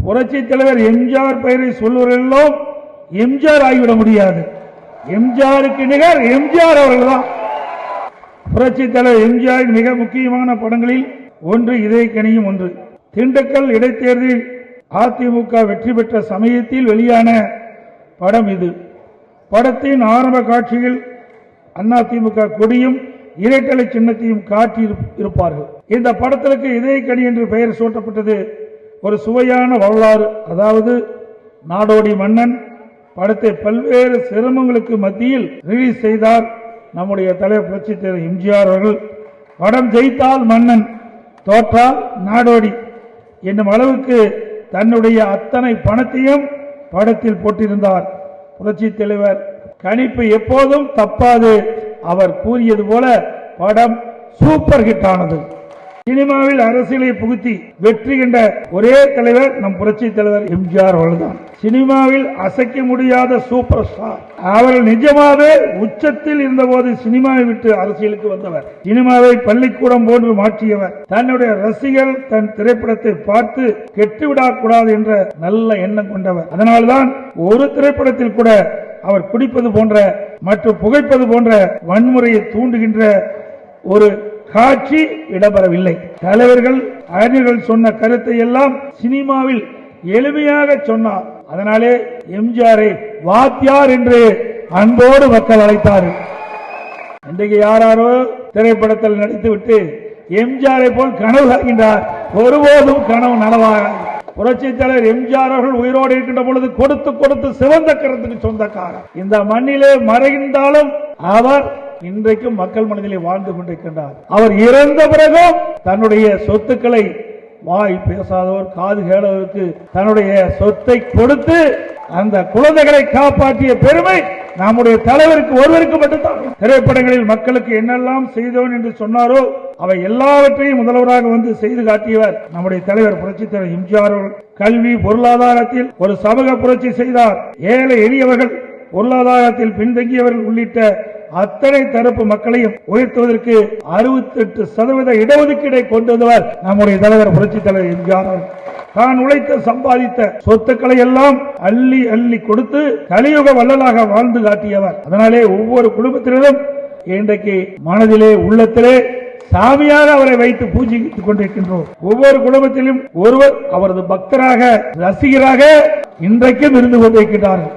புரட்சி தலைவர் எம்ஜிஆர் பெயரை சொல்வரெல்லாம் எம்ஜிஆர் ஆகிவிட முடியாது. எம்ஜிஆருக்கு நிகர் எம்ஜிஆர் அவர்கள்தான். புரட்சி தலைவர் எம்ஜிஆரின் மிக முக்கியமான படங்களில் ஒன்று இதயக்கனியும் ஒன்று. திண்டுக்கல் இடைத்தேர்தலில் அதிமுக வெற்றி பெற்ற சமயத்தில் வெளியான படம் இது. படத்தின் ஆரம்ப காட்சியில் அதிமுக கொடியும் இரட்டலை சின்னத்தையும் காட்டி இருப்பார்கள். இந்த படத்திற்கு இதயக்கனி என்று பெயர் சூட்டப்பட்டது ஒரு சுவையான வரலாறு. அதாவது நாடோடி மன்னன் படத்தை பல்வேறு சிரமங்களுக்கு மத்தியில் ரிலீஸ் செய்தார் நம்முடைய தலைவர் புரட்சி தலைவர் எம்ஜிஆர் அவர்கள். படம் ஜெயித்தால் மன்னன், தோற்றால் நாடோடி என்னும் அளவுக்கு தன்னுடைய அத்தனை பணத்தையும் படத்தில் போட்டிருந்தார் புரட்சி தலைவர். கணிப்பு எப்போதும் தப்பாது. அவர் கூறியது போல படம் சூப்பர் ஹிட் ஆனது. சினிமாவில் அரசியலை புகுத்தி வெற்றி கண்ட ஒரே தலைவர் நம் புரட்சி தலைவர் எம்ஜிஆர் அவர்கள்தான். சினிமாவில் அசைக்க முடியாத சூப்பர் ஸ்டார். அவர்கள் நிஜமாவே உச்சத்தில் இருந்தபோது சினிமாவை விட்டு அரசியலுக்கு வந்தவர். சினிமாவை பள்ளிக்கூடம் போன்று மாற்றியவர். தன்னுடைய ரசிகர்கள் தன் திரைப்படத்தை பார்த்து கெட்டுவிடக்கூடாது என்ற நல்ல எண்ணம் கொண்டவர். அதனால்தான் ஒரு திரைப்படத்தில் கூட அவர் குடிப்பது போன்ற மற்றும் புகைப்பது போன்ற வன்முறையை தூண்டுகின்ற ஒரு காட்சி இடம்பெறவில்லை. தலைவர்கள் அறிஞர்கள் சொன்ன கருத்தை எல்லாம் சினிமாவில் எளிமையாக சொன்னார். அதனாலே எம்ஜிஆரை வாத்தியார் என்று அன்போடு மக்கள் அழைத்தார்கள். இன்றைக்கு யாரோ திரைப்படத்தில் நடித்துவிட்டு எம்ஜிஆரை போல் கனவு காண்கின்றார். ஒருபோதும் கனவு நனவாக. புரட்சி தலைவர் எம்ஜிஆர் அவர்கள் உயிரோடு இருக்கின்ற பொழுது கொடுத்து கொடுத்து சிவந்த கரத்துக்கு சொந்தக்காரர். இந்த மண்ணிலே மறைந்தாலும் அவர் இன்றைக்கும் மக்கள் மனதிலே வாழ்ந்து கொண்டிருக்கின்றார். அவர் இறந்த பிறகும் தன்னுடைய சொத்துக்களை வாய் பேசாதவர் காது கேளவருக்கு தன்னுடைய சொத்தை கொடுத்து அந்த குழந்தைகளை காப்பாற்றிய பெருமை நம்முடைய தலைவருக்கு ஒருவருக்கு மட்டும்தான். திரைப்படங்களில் மக்களுக்கு என்னெல்லாம் செய்தோன் என்று சொன்னாரோ அவை எல்லாவற்றையும் முதல்வராக வந்து செய்து காட்டியவர் நம்முடைய தலைவர் புரட்சி தலைவர் எம்ஜிஆர். கல்வி பொருளாதாரத்தில் ஒரு சமூக புரட்சி செய்தார். ஏழை எளியவர்கள் பொருளாதாரத்தில் பின்தங்கியவர்கள் உள்ளிட்ட அத்தனை தரப்பு மக்களையும் உயர்த்துவதற்கு 68% இடஒதுக்கீடை கொண்டு வந்தவர் நம்முடைய தலைவர் புரட்சி தலைவர் எம்ஜிஆர். தான் உழைத்த சம்பாதித்த சொத்துக்களை எல்லாம் அள்ளி அள்ளி கொடுத்து கலியுக வள்ளலாக வாழ்ந்து காட்டியவர். அதனாலே ஒவ்வொரு குடும்பத்தினரும் இன்றைக்கு மனதிலே உள்ளத்திலே சாமியாக அவரை வைத்து பூஜித்துக் கொண்டிருக்கின்றோம். ஒவ்வொரு குடும்பத்திலும் ஒருவர் அவரது பக்தராக ரசிகராக இன்றைக்கும் இருந்து கொண்டிருக்கிறார்கள்.